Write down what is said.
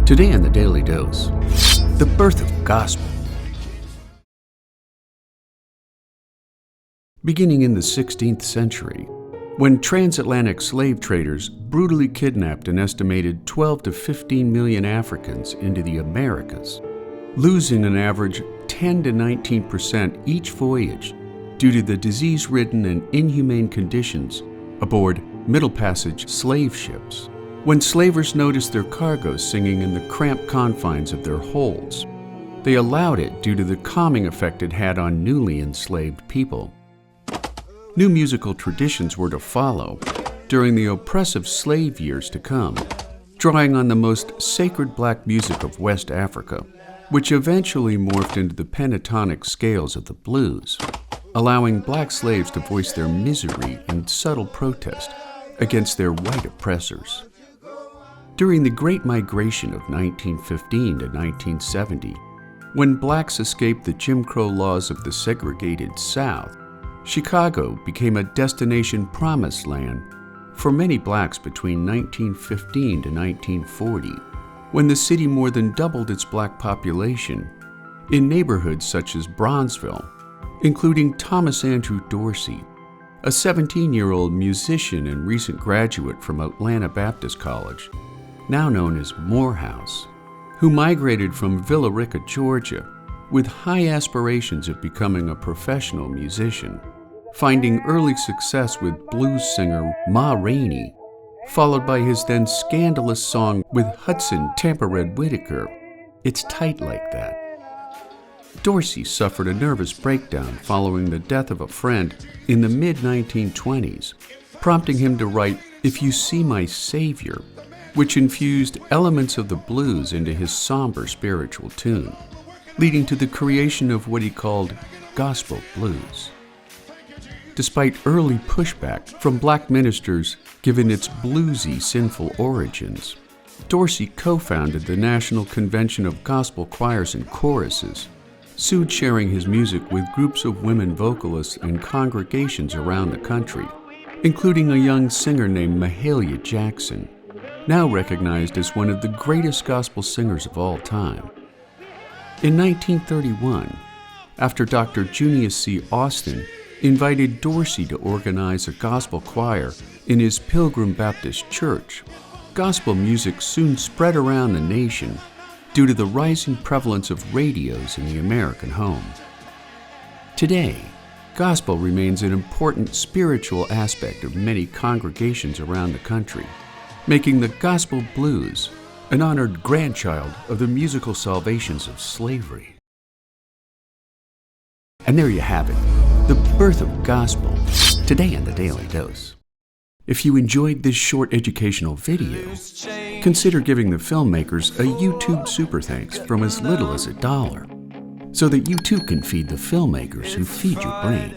Today on the Daily Dose, the birth of gospel. Beginning in the 16th century, when transatlantic slave traders brutally kidnapped an estimated 12 to 15 million Africans into the Americas, losing an average 10 to 19% each voyage due to the disease-ridden and inhumane conditions aboard Middle Passage slave ships. When slavers noticed their cargoes singing in the cramped confines of their holds, they allowed it due to the calming effect it had on newly enslaved people. New musical traditions were to follow during the oppressive slave years to come, drawing on the most sacred black music of West Africa, which eventually morphed into the pentatonic scales of the blues, allowing black slaves to voice their misery and subtle protest against their white oppressors. During the Great Migration of 1915 to 1970, when blacks escaped the Jim Crow laws of the segregated South, Chicago became a destination promised land for many blacks between 1915 to 1940, when the city more than doubled its black population in neighborhoods such as Bronzeville, including Thomas Andrew Dorsey, a 17-year-old musician and recent graduate from Atlanta Baptist College, now known as Morehouse, who migrated from Villa Rica, Georgia, with high aspirations of becoming a professional musician, finding early success with blues singer Ma Rainey, followed by his then scandalous song with Hudson Tampa-Red Whitaker, "It's Tight Like That." Dorsey suffered a nervous breakdown following the death of a friend in the mid-1920s, prompting him to write "If You See My Savior," which infused elements of the blues into his somber spiritual tune, leading to the creation of what he called gospel blues. Despite early pushback from black ministers given its bluesy, sinful origins, Dorsey co-founded the National Convention of Gospel Choirs and Choruses, soon sharing his music with groups of women vocalists and congregations around the country, including a young singer named Mahalia Jackson, now recognized as one of the greatest gospel singers of all time. In 1931, after Dr. Junius C. Austin invited Dorsey to organize a gospel choir in his Pilgrim Baptist Church, gospel music soon spread around the nation due to the rising prevalence of radios in the American home. Today, gospel remains an important spiritual aspect of many congregations around the country, making the gospel blues an honored grandchild of the musical salvations of slavery. And there you have it, the birth of gospel, today on the Daily Dose. If you enjoyed this short educational video, consider giving the filmmakers a YouTube super thanks from as little as $1, so that you too can feed the filmmakers who feed your brain.